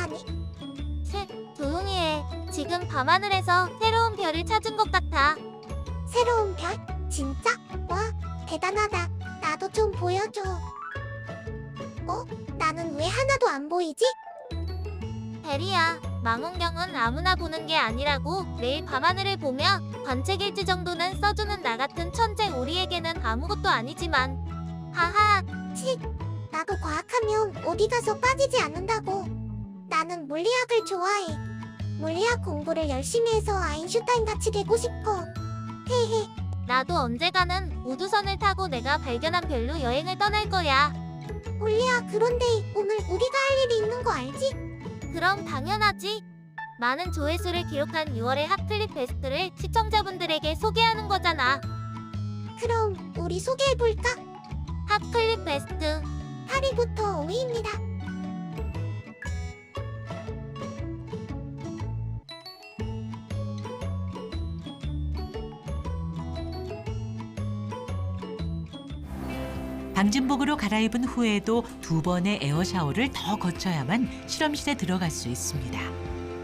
하니? 조용히 해. 지금 밤하늘에서 새로운 별을 찾은 것 같아. 새로운 별? 진짜? 와, 대단하다. 나도 좀 보여줘. 나는 왜 하나도 안 보이지? 베리야, 망원경은 아무나 보는 게 아니라고. 매일 밤하늘을 보며 관측일지 정도는 써주는 나 같은 천재 우리에게는 아무것도 아니지만. 하하. 나도 과학하면 어디 가서 빠지지 않는다고. 나는 물리학을 좋아해. 물리학 공부를 열심히 해서 아인슈타인 같이 되고 싶어. 헤헤. 나도 언젠가는 우주선을 타고 내가 발견한 별로 여행을 떠날 거야. 올리야, 그런데 오늘 우리가 할 일이 있는 거 알지? 그럼 당연하지. 많은 조회수를 기록한 6월의 핫클립 베스트를 시청자분들에게 소개하는 거잖아. 그럼 우리 소개해볼까? 핫클립 베스트 8위부터 5위입니다. 방진복으로 갈아입은 후에도 2번의 에어샤워를 더 거쳐야만 실험실에 들어갈 수 있습니다.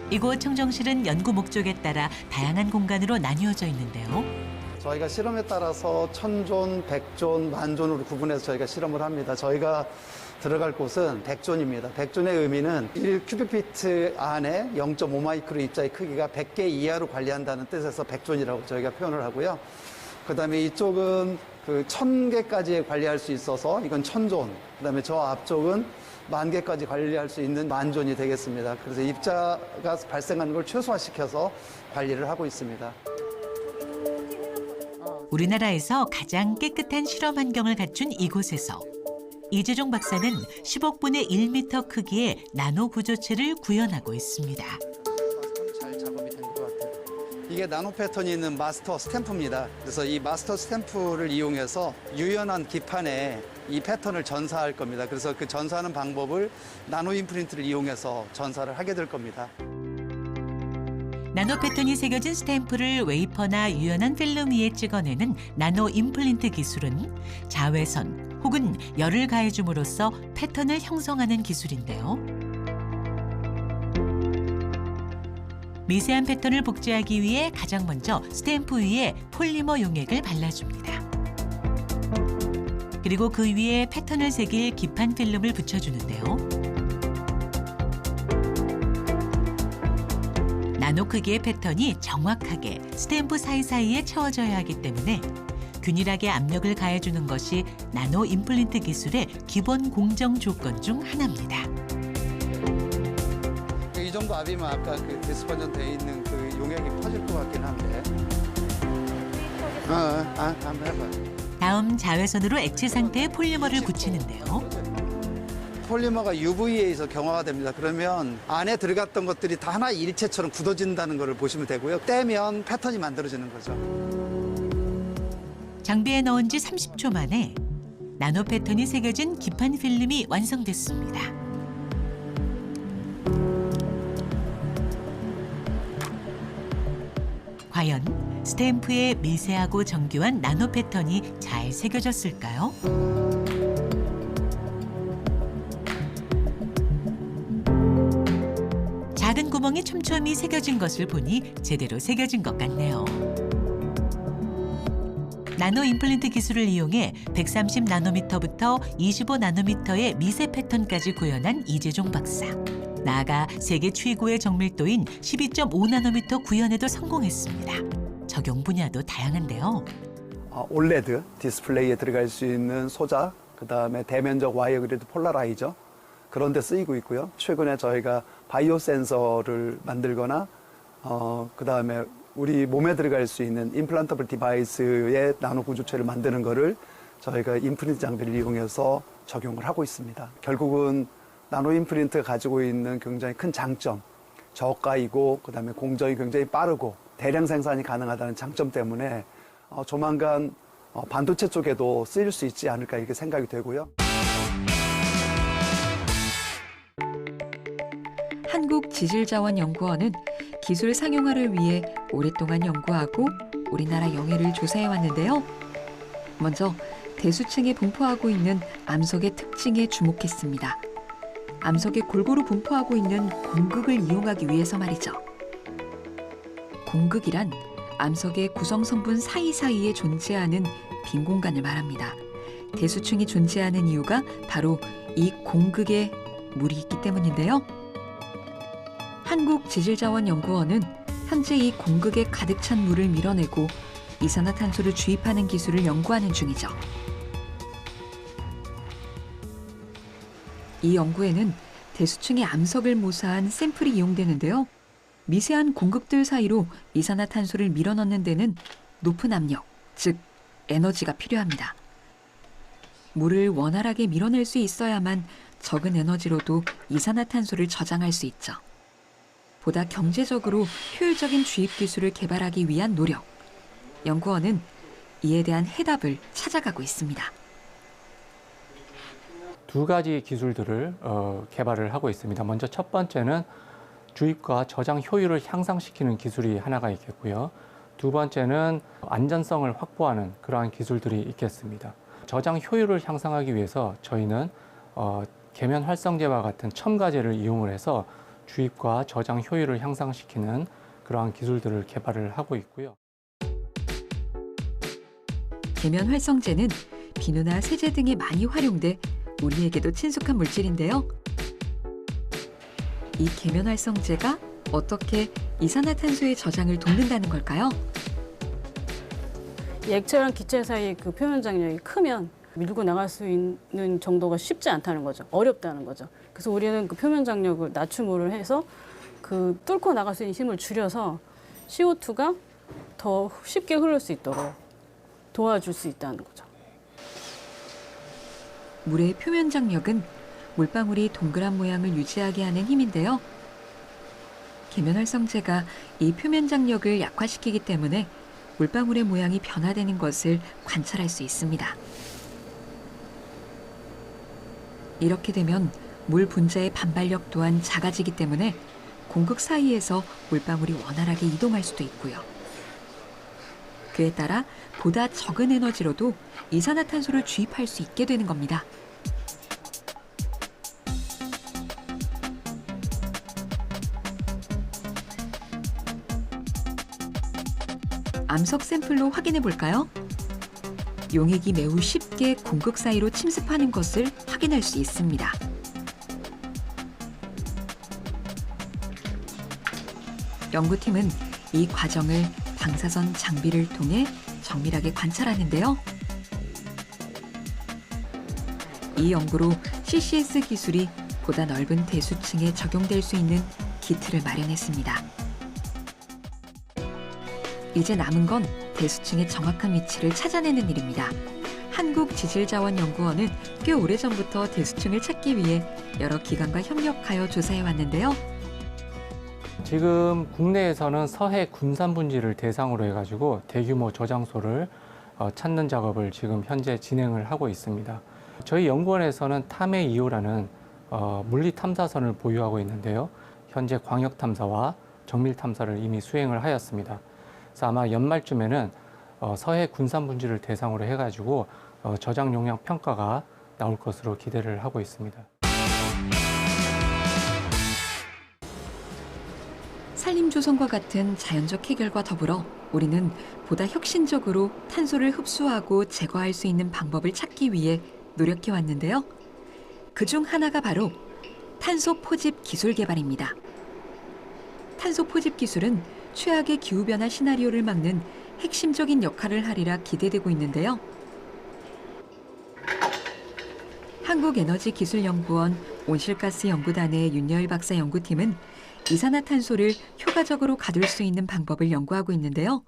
이곳 청정실은 연구 목적에 따라 다양한 공간으로 나뉘어져 있는데요. 저희가 실험에 따라서 1000존, 100존, 10,000존으로 구분해서 저희가 실험을 합니다. 저희가 들어갈 곳은 100존입니다. 100존의 의미는 1큐빅피트 안에 0.5마이크로 입자의 크기가 100개 이하로 관리한다는 뜻에서 100존이라고 저희가 표현을 하고요. 그다음에 이쪽은 1000개까지 관리할 수 있어서 이건 1000존. 그다음에 저 앞쪽은 10,000개까지 관리할 수 있는 10,000존이 되겠습니다. 그래서 입자가 발생하는 걸 최소화시켜서 관리를 하고 있습니다. 우리나라에서 가장 깨끗한 실험 환경을 갖춘 이곳에서 이재종 박사는 10억분의 1m 크기의 나노 구조체를 구현하고 있습니다. 잘 작업이 된 것 같아요. 이게 나노 패턴이 있는 마스터 스탬프입니다. 그래서 이 마스터 스탬프를 이용해서 유연한 기판에 이 패턴을 전사할 겁니다. 그래서 그 전사하는 방법을 나노 임프린트를 이용해서 전사를 하게 될 겁니다. 나노 패턴이 새겨진 스탬프를 웨이퍼나 유연한 필름 위에 찍어내는 나노 임플란트 기술은 자외선 혹은 열을 가해줌으로써 패턴을 형성하는 기술인데요. 미세한 패턴을 복제하기 위해 가장 먼저 스탬프 위에 폴리머 용액을 발라줍니다. 그리고 그 위에 패턴을 새길 기판 필름을 붙여주는데요. 나노 크기의 패턴이 정확하게 스탬프 사이사이에 채워져야 하기 때문에 균일하게 압력을 가해주는 것이 나노 임플란트 기술의 기본 공정 조건 중 하나입니다. 이 정도 압이면 아까 디스퍼전 돼 있는 그 용액이 퍼질 것 같긴 한데. 한번 해봐요. 다음 자외선으로 액체 상태의 폴리머를 굳히는데요. 폴리머가 UV에서 경화가 됩니다. 그러면 안에 들어갔던 것들이 다 하나의 일체처럼 굳어진다는 걸 보시면 되고요. 떼면 패턴이 만들어지는 거죠. 장비에 넣은 지 30초 만에 나노 패턴이 새겨진 기판 필름이 완성됐습니다. 과연 스탬프에 미세하고 정교한 나노 패턴이 잘 새겨졌을까요? 작은 구멍이 촘촘히 새겨진 것을 보니 제대로 새겨진 것 같네요. 나노 임플란트 기술을 이용해 130나노미터부터 25나노미터의 미세 패턴까지 구현한 이재종 박사. 나아가 세계 최고의 정밀도인 12.5나노미터 구현에도 성공했습니다. 적용 분야도 다양한데요. 올레드 디스플레이에 들어갈 수 있는 소자, 그다음에 대면적 와이어 그리드 폴라라이저 그런 데 쓰이고 있고요. 최근에 저희가 바이오 센서를 만들거나 그다음에 우리 몸에 들어갈 수 있는 임플란터블 디바이스의 나노 구조체를 만드는 거를 저희가 임프린트 장비를 이용해서 적용을 하고 있습니다. 결국은 나노 임프린트가 가지고 있는 굉장히 큰 장점, 저가이고 그다음에 공정이 굉장히 빠르고 대량 생산이 가능하다는 장점 때문에 조만간 반도체 쪽에도 쓰일 수 있지 않을까 이렇게 생각이 되고요. 한국지질자원연구원은 기술 상용화를 위해 오랫동안 연구하고 우리나라 영해를 조사해 왔는데요. 먼저 대수층에 분포하고 있는 암석의 특징에 주목했습니다. 암석에 골고루 분포하고 있는 공극을 이용하기 위해서 말이죠. 공극이란 암석의 구성 성분 사이사이에 존재하는 빈 공간을 말합니다. 대수층이 존재하는 이유가 바로 이 공극에 물이 있기 때문인데요. 한국지질자원연구원은 현재 이 공극에 가득 찬 물을 밀어내고 이산화탄소를 주입하는 기술을 연구하는 중이죠. 이 연구에는 대수층의 암석을 모사한 샘플이 이용되는데요. 미세한 공극들 사이로 이산화탄소를 밀어넣는 데는 높은 압력, 즉 에너지가 필요합니다. 물을 원활하게 밀어낼 수 있어야만 적은 에너지로도 이산화탄소를 저장할 수 있죠. 보다 경제적으로 효율적인 주입 기술을 개발하기 위한 노력. 연구원은 이에 대한 해답을 찾아가고 있습니다. 두 가지 기술들을 개발을 하고 있습니다. 먼저 첫 번째는 주입과 저장 효율을 향상시키는 기술이 하나가 있겠고요. 두 번째는 안전성을 확보하는 그러한 기술들이 있겠습니다. 저장 효율을 향상하기 위해서 저희는 계면 활성제와 같은 첨가제를 이용을 해서 주입과 저장 효율을 향상시키는 그러한 기술들을 개발을 하고 있고요. 계면 활성제는 비누나 세제 등에 많이 활용돼 우리에게도 친숙한 물질인데요. 이 계면 활성제가 어떻게 이산화탄소의 저장을 돕는다는 걸까요? 액체랑 기체 사이의 그 표면 장력이 크면 밀고 나갈 수 있는 정도가 쉽지 않다는 거죠. 어렵다는 거죠. 그래서 우리는 그 표면 장력을 낮춤으로 해서 그 뚫고 나갈 수 있는 힘을 줄여서 CO2가 더 쉽게 흐를 수 있도록 도와줄 수 있다는 거죠. 물의 표면 장력은 물방울이 동그란 모양을 유지하게 하는 힘인데요. 계면 활성제가 이 표면 장력을 약화시키기 때문에 물방울의 모양이 변화되는 것을 관찰할 수 있습니다. 이렇게 되면 물 분자의 반발력 또한 작아지기 때문에 공극 사이에서 물방울이 원활하게 이동할 수도 있고요. 그에 따라 보다 적은 에너지로도 이산화탄소를 주입할 수 있게 되는 겁니다. 암석 샘플로 확인해 볼까요? 용액이 매우 쉽게 공극 사이로 침습하는 것을 확인할 수 있습니다. 연구팀은 이 과정을 방사선 장비를 통해 정밀하게 관찰하는데요. 이 연구로 CCS 기술이 보다 넓은 대수층에 적용될 수 있는 기틀을 마련했습니다. 이제 남은 건 대수층의 정확한 위치를 찾아내는 일입니다. 한국지질자원연구원은 꽤 오래전부터 대수층을 찾기 위해 여러 기관과 협력하여 조사해 왔는데요. 지금 국내에서는 서해 군산 분지를 대상으로 해가지고 대규모 저장소를 찾는 작업을 지금 현재 진행을 하고 있습니다. 저희 연구원에서는 탐해 2호라는 물리 탐사선을 보유하고 있는데요. 현재 광역 탐사와 정밀 탐사를 이미 수행을 하였습니다. 그래서 아마 연말쯤에는 서해 군산 분지를 대상으로 해가지고 저장 용량 평가가 나올 것으로 기대를 하고 있습니다. 산림조성과 같은 자연적 해결과 더불어 우리는 보다 혁신적으로 탄소를 흡수하고 제거할 수 있는 방법을 찾기 위해 노력해 왔는데요. 그중 하나가 바로 탄소 포집 기술 개발입니다. 탄소 포집 기술은 최악의 기후변화 시나리오를 막는 핵심적인 역할을 하리라 기대되고 있는데요. 한국에너지기술연구원 온실가스 연구단의 윤여일 박사 연구팀은 이산화탄소를 효과적으로 가둘 수 있는 방법을 연구하고 있는데요.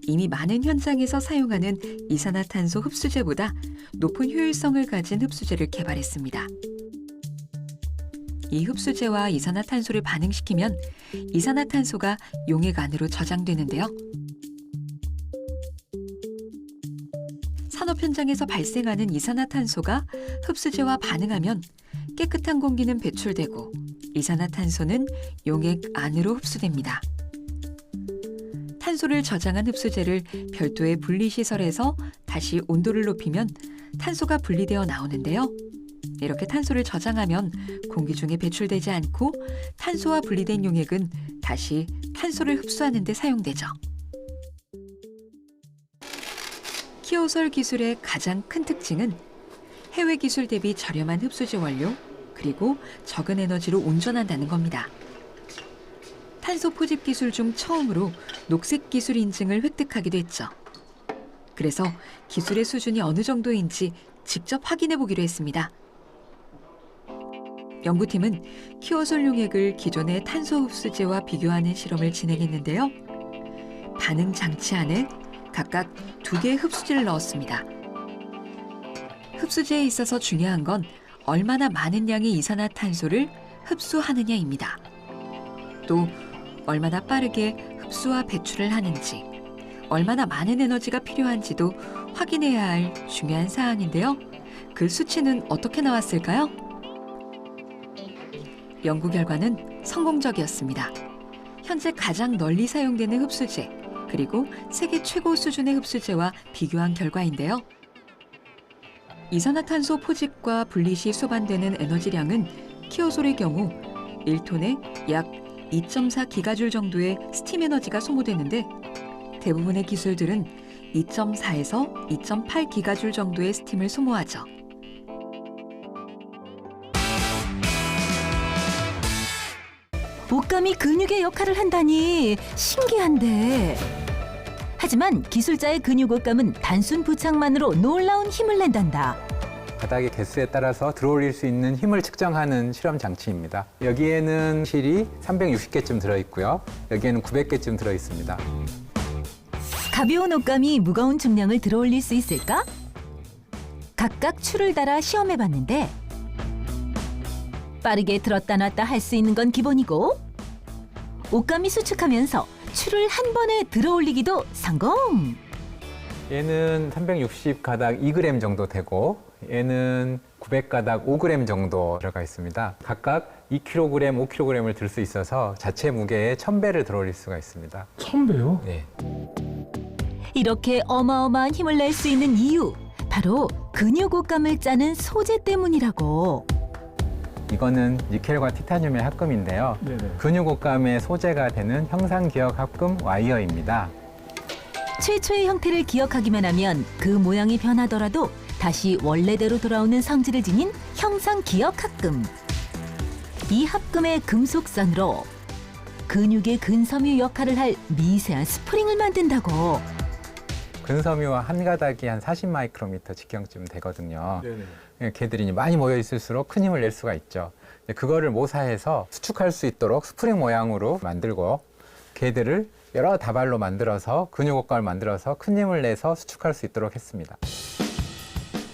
이미 많은 현장에서 사용하는 이산화탄소 흡수제보다 높은 효율성을 가진 흡수제를 개발했습니다. 이 흡수제와 이산화탄소를 반응시키면 이산화탄소가 용액 안으로 저장되는데요. 산업 현장에서 발생하는 이산화탄소가 흡수제와 반응하면 깨끗한 공기는 배출되고 이산화탄소는 용액 안으로 흡수됩니다. 탄소를 저장한 흡수제를 별도의 분리시설에서 다시 온도를 높이면 탄소가 분리되어 나오는데요. 이렇게 탄소를 저장하면 공기 중에 배출되지 않고 탄소와 분리된 용액은 다시 탄소를 흡수하는 데 사용되죠. 키오솔 기술의 가장 큰 특징은 해외 기술 대비 저렴한 흡수제 원료, 그리고 적은 에너지로 온전한다는 겁니다. 탄소 포집 기술 중 처음으로 녹색 기술 인증을 획득하기도 했죠. 그래서 기술의 수준이 어느 정도인지 직접 확인해 보기로 했습니다. 연구팀은 키오솔 용액을 기존의 탄소 흡수제와 비교하는 실험을 진행했는데요. 반응 장치 안에 각각 2개의 흡수제를 넣었습니다. 흡수제에 있어서 중요한 건 얼마나 많은 양의 이산화탄소를 흡수하느냐입니다. 또 얼마나 빠르게 흡수와 배출을 하는지, 얼마나 많은 에너지가 필요한지도 확인해야 할 중요한 사항인데요. 그 수치는 어떻게 나왔을까요? 연구 결과는 성공적이었습니다. 현재 가장 널리 사용되는 흡수제, 그리고 세계 최고 수준의 흡수제와 비교한 결과인데요. 이산화탄소 포집과 분리 시 소반되는 에너지량은 키오솔의 경우 1톤에 약 2.4 기가줄 정도의 스팀 에너지가 소모되는데 대부분의 기술들은 2.4에서 2.8 기가줄 정도의 스팀을 소모하죠. 옷감이 근육의 역할을 한다니 신기한데. 하지만 기술자의 근육 옷감은 단순 부착만으로 놀라운 힘을 낸단다. 바닥의 개수에 따라서 들어올릴 수 있는 힘을 측정하는 실험 장치입니다. 여기에는 실이 360개쯤 들어있고요. 여기에는 900개쯤 들어있습니다. 가벼운 옷감이 무거운 중량을 들어올릴 수 있을까? 각각 추를 달아 시험해봤는데 빠르게 들었다 놨다 할 수 있는 건 기본이고 옷감이 수축하면서 추를 한 번에 들어올리기도 성공! 얘는 360가닥 2g 정도 되고 얘는 900가닥 5g 정도 들어가 있습니다. 각각 2kg, 5kg을 들 수 있어서 자체 무게의 1000배를 들어올릴 수가 있습니다. 1000배요? 네. 이렇게 어마어마한 힘을 낼 수 있는 이유, 바로 근육 옷감을 짜는 소재 때문이라고. 이거는 니켈과 티타늄의 합금인데요. 네네. 근육 옷감의 소재가 되는 형상기억 합금 와이어입니다. 최초의 형태를 기억하기만 하면 그 모양이 변하더라도 다시 원래대로 돌아오는 성질을 지닌 형상 기억 합금. 이 합금의 금속선으로 근육의 근섬유 역할을 할 미세한 스프링을 만든다고. 근섬유와 한 가닥이 한 40마이크로미터 직경쯤 되거든요. 네네. 걔들이 이제 많이 모여 있을수록 큰 힘을 낼 수가 있죠. 그거를 모사해서 수축할 수 있도록 스프링 모양으로 만들고 걔들을 여러 다발로 만들어서 근육 옷감을 만들어서 큰 힘을 내서 수축할 수 있도록 했습니다.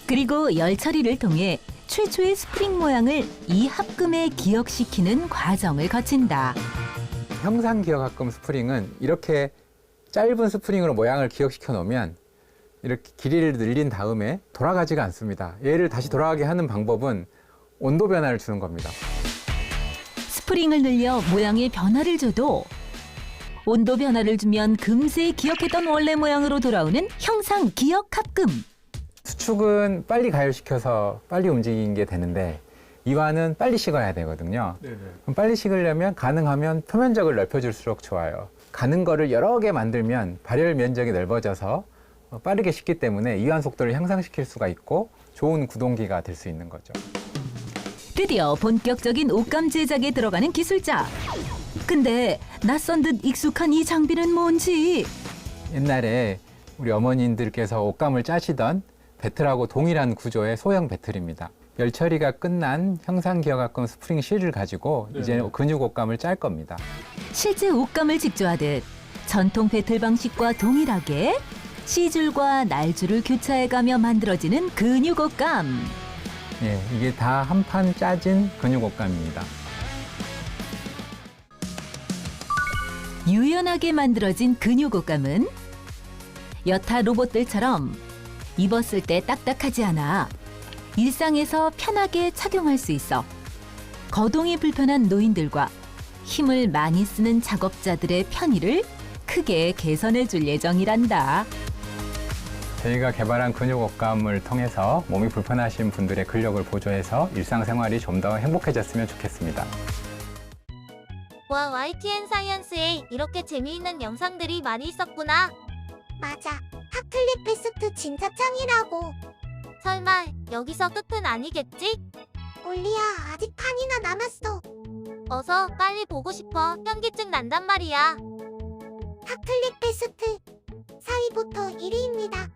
그리고 열 처리를 통해 최초의 스프링 모양을 이 합금에 기억시키는 과정을 거친다. 형상 기억 합금 스프링은 이렇게 짧은 스프링으로 모양을 기억시켜 놓으면 이렇게 길이를 늘린 다음에 돌아가지가 않습니다. 얘를 다시 돌아가게 하는 방법은 온도 변화를 주는 겁니다. 스프링을 늘려 모양의 변화를 줘도 온도 변화를 주면 금세 기억했던 원래 모양으로 돌아오는 형상 기억 합금. 수축은 빨리 가열시켜서 빨리 움직이는 게 되는데 이완은 빨리 식어야 되거든요. 네네. 그럼 빨리 식으려면 가능하면 표면적을 넓혀줄수록 좋아요. 가는 거를 여러 개 만들면 발열 면적이 넓어져서 빠르게 식기 때문에 이완 속도를 향상시킬 수가 있고 좋은 구동기가 될 수 있는 거죠. 드디어 본격적인 옷감 제작에 들어가는 기술자. 근데 낯선 듯 익숙한 이 장비는 뭔지. 옛날에 우리 어머님들께서 옷감을 짜시던 배틀하고 동일한 구조의 소형 배틀입니다. 열 처리가 끝난 형상 기억 합금 스프링 실을 가지고 이제 근육 옷감을 짤 겁니다. 실제 옷감을 직조하듯 전통 배틀 방식과 동일하게 C줄과 날줄을 교차해가며 만들어지는 근육 옷감. 예, 이게 다 한 판 짜진 근육 옷감입니다. 유연하게 만들어진 근육 옷감은 여타 로봇들처럼 입었을 때 딱딱하지 않아 일상에서 편하게 착용할 수 있어 거동이 불편한 노인들과 힘을 많이 쓰는 작업자들의 편의를 크게 개선해 줄 예정이란다. 저희가 개발한 근육옷감을 통해서 몸이 불편하신 분들의 근력을 보조해서 일상생활이 좀 더 행복해졌으면 좋겠습니다. 와, YTN 사이언스에 이렇게 재미있는 영상들이 많이 있었구나. 맞아. 핫클립 베스트 진짜 짱이라고. 설마 여기서 끝은 아니겠지? 올리야, 아직 판이나 남았어. 어서 빨리 보고 싶어. 현기증 난단 말이야. 핫클립 베스트 4위부터 1위입니다.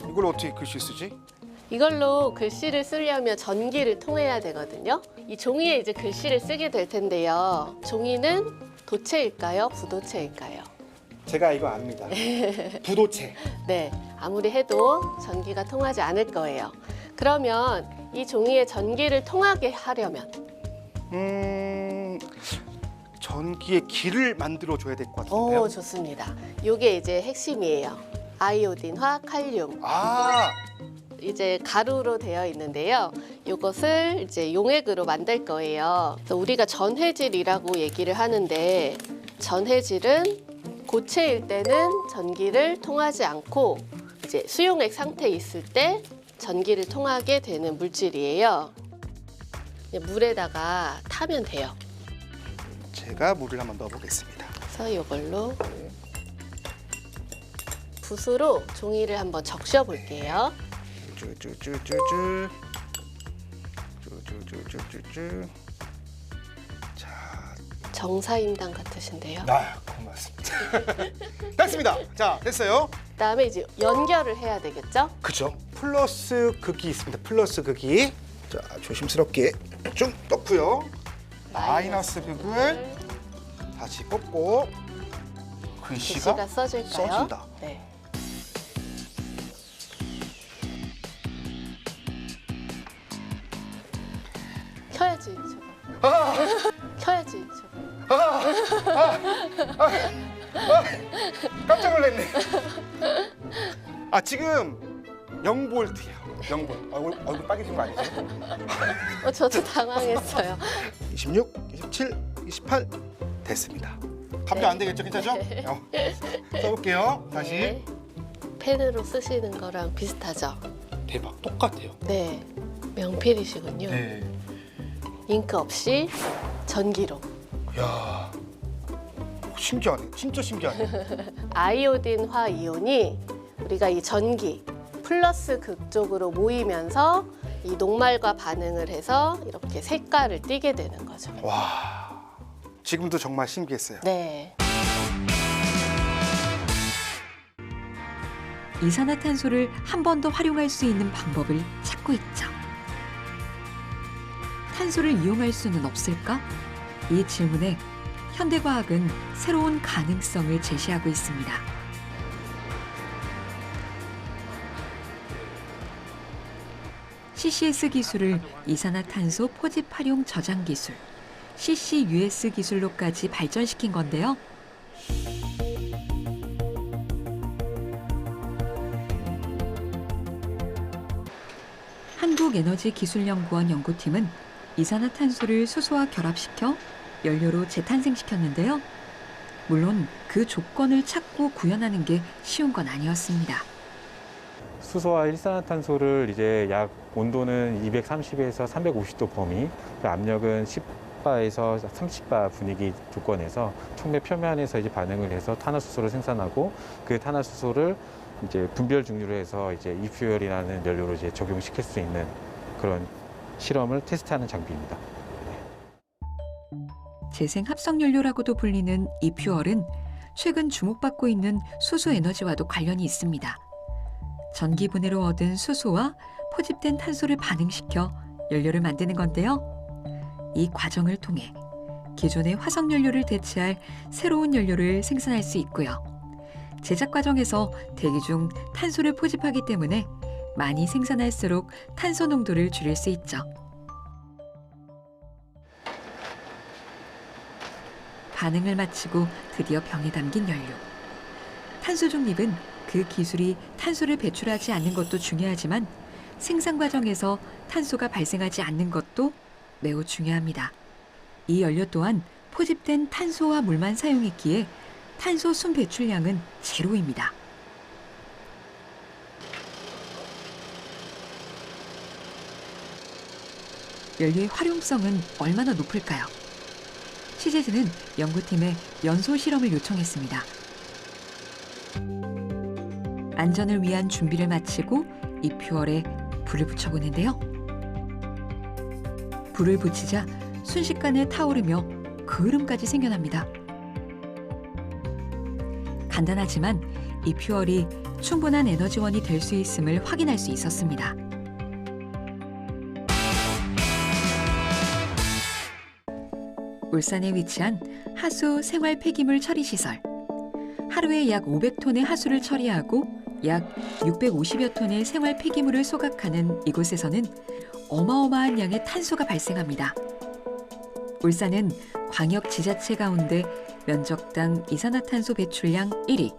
이걸 어떻게 글씨 쓰지? 이걸로 글씨를 쓰려면 전기를 통해야 되거든요. 이 종이에 이제 글씨를 쓰게 될 텐데요. 종이는 도체일까요? 부도체일까요? 제가 이거 압니다. 부도체. 네, 아무리 해도 전기가 통하지 않을 거예요. 그러면 이 종이에 전기를 통하게 하려면 전기의 길을 만들어 줘야 될 것 같은데요. 오, 좋습니다. 이게 이제 핵심이에요. 아이오딘화 칼륨. 아, 이제 가루로 되어 있는데요. 이것을 이제 용액으로 만들 거예요. 그래서 우리가 전해질이라고 얘기를 하는데 전해질은 고체일 때는 전기를 통하지 않고 이제 수용액 상태에 있을 때 전기를 통하게 되는 물질이에요. 물에다가 타면 돼요. 제가 물을 한번 넣어보겠습니다. 그래서 이걸로 붓으로 종이를 한번 적셔 볼게요. 쭈쭈쭈쭈쭈. 쭈쭈쭈쭈쭈쭈. 자, 정사임당 같으신데요. 아, 고맙습니다. 됐습니다. 자, 됐어요. 그다음에 이제 연결을 해야 되겠죠? 그죠? 플러스 극이 있습니다. 플러스 극이. 자, 조심스럽게 좀 넣고요. 마이너스 극을 다시 뽑고 글씨가 써질까요? 써진다. 네. 켜야지 저거. 켜야지 저거. 깜짝 놀랐네. 아, 지금 0볼트예요. 0볼트. 얼굴 빨개진 거 아니죠? 저도 당황했어요. 26, 27, 28 됐습니다. 감정 안 되겠죠? 괜찮죠? 써볼게요. 다시. 네. 펜으로 쓰시는 거랑 비슷하죠? 대박, 똑같아요. 네. 명필이시군요. 네. 잉크 없이 전기로. 야, 신기하네. 진짜 신기하네. 아이오딘화 이온이 우리가 이 전기 플러스 극 쪽으로 모이면서 이 녹말과 반응을 해서 이렇게 색깔을 띠게 되는 거죠. 와, 지금도 정말 신기했어요. 네. 이산화탄소를 한 번 더 활용할 수 있는 방법을 찾고 있죠. 탄소를 이용할 수는 없을까? 이 질문에 현대과학은 새로운 가능성을 제시하고 있습니다. CCS 기술을 이산화탄소 포집 활용 저장 기술, CCUS 기술로까지 발전시킨 건데요. 한국에너지기술연구원 연구팀은 이산화탄소를 수소와 결합시켜 연료로 재탄생시켰는데요. 물론 그 조건을 찾고 구현하는 게 쉬운 건 아니었습니다. 수소와 일산화탄소를 이제 약 온도는 230에서 350도 범위, 압력은 10바에서 30바 분위기 조건에서 촉매 표면에서 이제 반응을 해서 탄화수소를 생산하고 그 탄화수소를 이제 분별 증류를 해서 이제 이퓨얼이라는 연료로 이제 적용시킬 수 있는 그런 실험을 테스트하는 장비입니다. 재생 합성 연료라고도 불리는 이퓨얼은 최근 주목받고 있는 수소 에너지와도 관련이 있습니다. 전기 분해로 얻은 수소와 포집된 탄소를 반응시켜 연료를 만드는 건데요. 이 과정을 통해 기존의 화석 연료를 대체할 새로운 연료를 생산할 수 있고요. 제작 과정에서 대기 중 탄소를 포집하기 때문에 많이 생산할수록 탄소 농도를 줄일 수 있죠. 반응을 마치고 드디어 병에 담긴 연료. 탄소 중립은 그 기술이 탄소를 배출하지 않는 것도 중요하지만 생산 과정에서 탄소가 발생하지 않는 것도 매우 중요합니다. 이 연료 또한 포집된 탄소와 물만 사용했기에 탄소 순 배출량은 제로입니다. 연료의 활용성은 얼마나 높을까요? 취재진은 연구팀에 연소 실험을 요청했습니다. 안전을 위한 준비를 마치고 이퓨얼에 불을 붙여보는데요. 불을 붙이자 순식간에 타오르며 그을음까지 생겨납니다. 간단하지만 이퓨얼이 충분한 에너지원이 될 수 있음을 확인할 수 있었습니다. 울산에 위치한 하수 생활 폐기물 처리 시설. 하루에 약 500톤의 하수를 처리하고 약 650여 톤의 생활 폐기물을 소각하는 이곳에서는 어마어마한 양의 탄소가 발생합니다. 울산은 광역 지자체 가운데 면적당 이산화탄소 배출량 1위,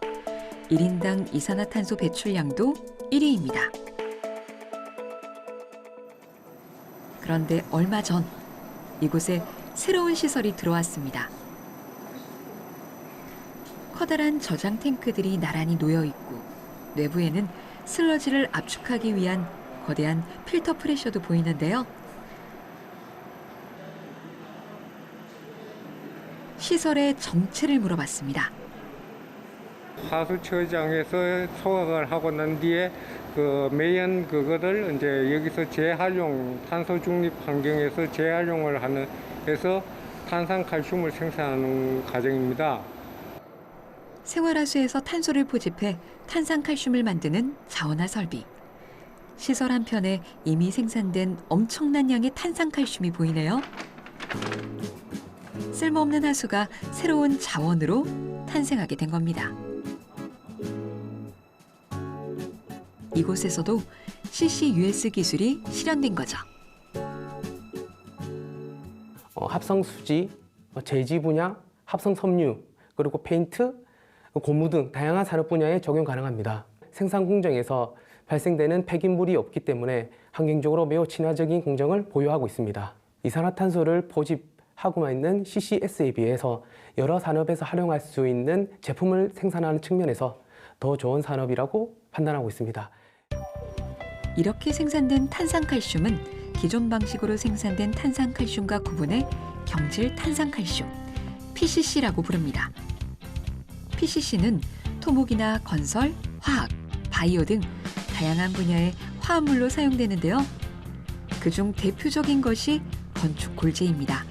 1인당 이산화탄소 배출량도 1위입니다. 그런데 얼마 전 이곳에 새로운 시설이 들어왔습니다. 커다란 저장 탱크들이 나란히 놓여 있고 내부에는 슬러지를 압축하기 위한 거대한 필터 프레셔도 보이는데요. 시설의 정체를 물어봤습니다. 하수처장에서 소각을 하고 난 뒤에 그 매연 그거를 이제 여기서 재활용, 탄소 중립 환경에서 재활용을 해서 탄산칼슘을 생산하는 과정입니다. 생활하수에서 탄소를 포집해 탄산칼슘을 만드는 자원화 설비. 시설 한편에 이미 생산된 엄청난 양의 탄산칼슘이 보이네요. 쓸모없는 하수가 새로운 자원으로 탄생하게 된 겁니다. 이곳에서도 CCUS 기술이 실현된 거죠. 합성 수지, 제지 분야, 합성 섬유, 그리고 페인트, 고무 등 다양한 산업 분야에 적용 가능합니다. 생산 공정에서 발생되는 폐기물이 없기 때문에 환경적으로 매우 친화적인 공정을 보유하고 있습니다. 이산화탄소를 포집하고만 있는 CCS에 비해서 여러 산업에서 활용할 수 있는 제품을 생산하는 측면에서 더 좋은 산업이라고 판단하고 있습니다. 이렇게 생산된 탄산칼슘은 기존 방식으로 생산된 탄산칼슘과 구분해 경질 탄산칼슘, PCC라고 부릅니다. PCC는 토목이나 건설, 화학, 바이오 등 다양한 분야의 화합물로 사용되는데요. 그중 대표적인 것이 건축 골재입니다.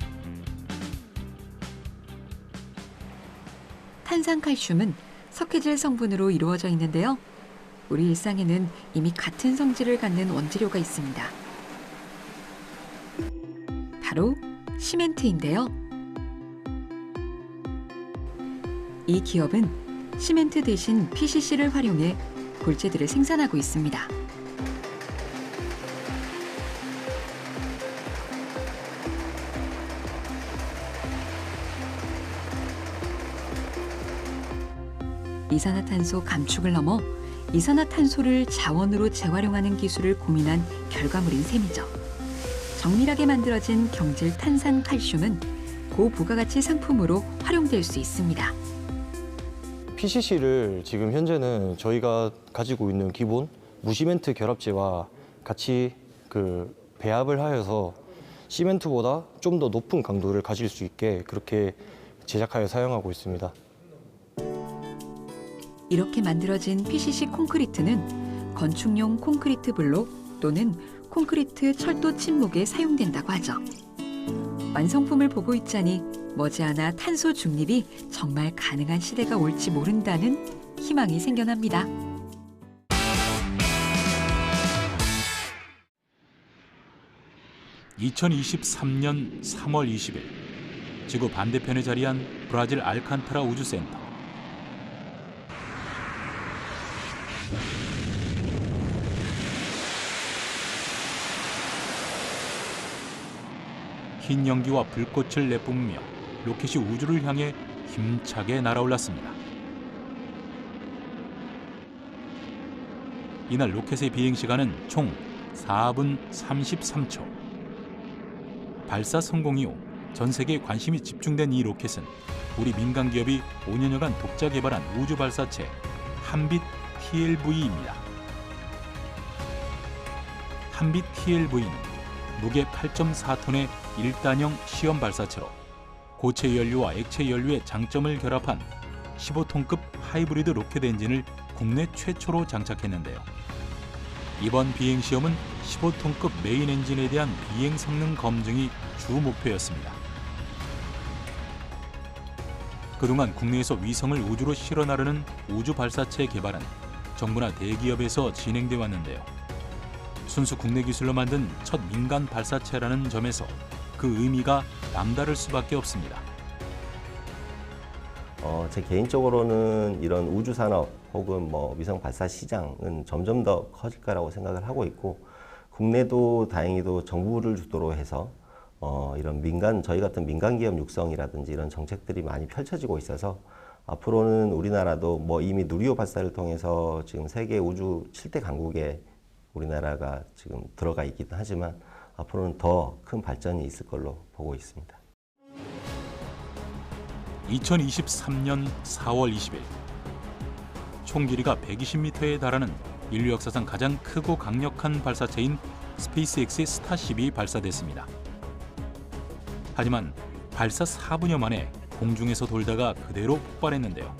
탄산칼슘은 석회질 성분으로 이루어져 있는데요. 우리 일상에는 이미 같은 성질을 갖는 원재료가 있습니다. 바로 시멘트인데요. 이 기업은 시멘트 대신 PCC를 활용해 골재들을 생산하고 있습니다. 이산화탄소 감축을 넘어 이산화탄소를 자원으로 재활용하는 기술을 고민한 결과물인 셈이죠. 정밀하게 만들어진 경질 탄산 칼슘은 고부가가치 상품으로 활용될 수 있습니다. PCC를 지금 현재는 저희가 가지고 있는 기본 무시멘트 결합제와 같이 배합을 하여서 시멘트보다 좀 더 높은 강도를 가질 수 있게 그렇게 제작하여 사용하고 있습니다. 이렇게 만들어진 PCC 콘크리트는 건축용 콘크리트 블록 또는 콘크리트 철도 침목에 사용된다고 하죠. 완성품을 보고 있자니 머지않아 탄소 중립이 정말 가능한 시대가 올지 모른다는 희망이 생겨납니다. (2023년 3월 20일) 지구 반대편에 자리한 브라질 알칸타라 우주센터. 흰 연기와 불꽃을 내뿜으며 로켓이 우주를 향해 힘차게 날아올랐습니다. 이날 로켓의 비행 시간은 총 4분 33초. 발사 성공 이후 전 세계에 관심이 집중된 이 로켓은 우리 민간 기업이 5년여간 독자 개발한 우주 발사체 한빛 TLV입니다. 한빛 TLV는 무게 8.4톤의 1단형 시험 발사체로 고체 연료와 액체 연료의 장점을 결합한 15톤급 하이브리드 로켓 엔진을 국내 최초로 장착했는데요. 이번 비행 시험은 15톤급 메인 엔진에 대한 비행 성능 검증이 주 목표였습니다. 그동안 국내에서 위성을 우주로 실어 나르는 우주 발사체 개발은 정부나 대기업에서 진행돼 왔는데요. 순수 국내 기술로 만든 첫 민간 발사체라는 점에서 그 의미가 남다를 수밖에 없습니다. 제 개인적으로는 이런 우주 산업 혹은 위성 발사 시장은 점점 더 커질 거라고 생각을 하고 있고, 국내도 다행히도 정부를 주도로 해서 이런 저희 같은 민간 기업 육성이라든지 이런 정책들이 많이 펼쳐지고 있어서 앞으로는 우리나라도 이미 누리호 발사를 통해서 지금 세계 우주 7대 강국에 우리나라가 지금 들어가 있긴 하지만 앞으로는 더 큰 발전이 있을 걸로 보고 있습니다. 2023년 4월 20일 총 길이가 120m에 달하는 인류 역사상 가장 크고 강력한 발사체인 스페이스X의 스타쉽이 발사됐습니다. 하지만 발사 4분여 만에 공중에서 돌다가 그대로 폭발했는데요.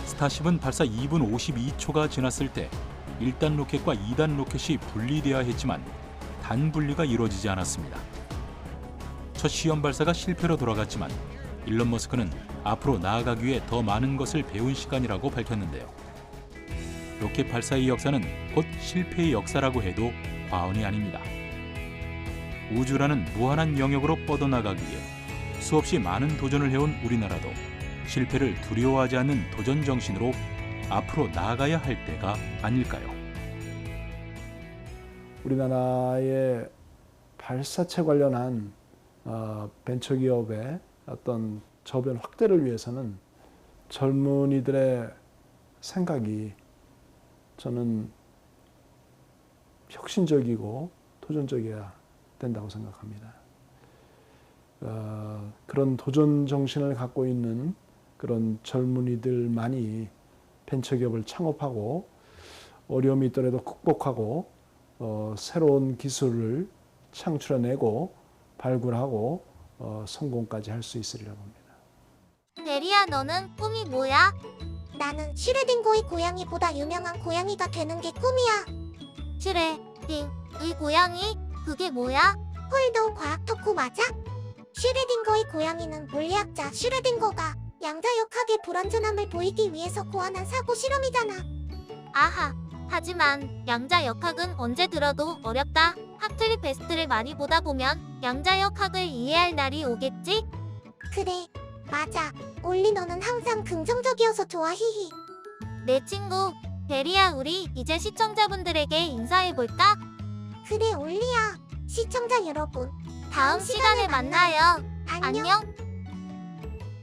스타쉽은 발사 2분 52초가 지났을 때 1단 로켓과 2단 로켓이 분리되어야 했지만 단 분리가 이루어지지 않았습니다. 첫 시험 발사가 실패로 돌아갔지만 일론 머스크는 앞으로 나아가기 위해 더 많은 것을 배운 시간이라고 밝혔는데요. 로켓 발사의 역사는 곧 실패의 역사라고 해도 과언이 아닙니다. 우주라는 무한한 영역으로 뻗어나가기 위해 수없이 많은 도전을 해온 우리나라도 실패를 두려워하지 않는 도전 정신으로 앞으로 나아가야 할 때가 아닐까요? 우리나라의 발사체 관련한 벤처기업의 어떤 저변 확대를 위해서는 젊은이들의 생각이 저는 혁신적이고 도전적이어야 된다고 생각합니다. 그런 도전 정신을 갖고 있는 그런 젊은이들만이 벤처기업을 창업하고 어려움이 있더라도 극복하고 새로운 기술을 창출해내고 발굴하고 성공까지 할 수 있으리라 봅니다. 베리야, 너는 꿈이 뭐야? 나는 슈레딩거의 고양이보다 유명한 고양이가 되는 게 꿈이야. 슈레딩의 고양이? 그게 뭐야? 홀도 과학 덕후 맞아? 슈레딩거의 고양이는 물리학자 슈레딩거가 양자역학의 불완전함을 보이기 위해서 고안한 사고 실험이잖아. 아하, 하지만 양자역학은 언제 들어도 어렵다. 학트리 베스트를 많이 보다 보면 양자역학을 이해할 날이 오겠지? 그래, 맞아. 올리 너는 항상 긍정적이어서 좋아, 히히. 내 친구 베리야, 우리 이제 시청자분들에게 인사해볼까? 그래, 올리야. 시청자 여러분, 다음 시간에 만나요. 안녕.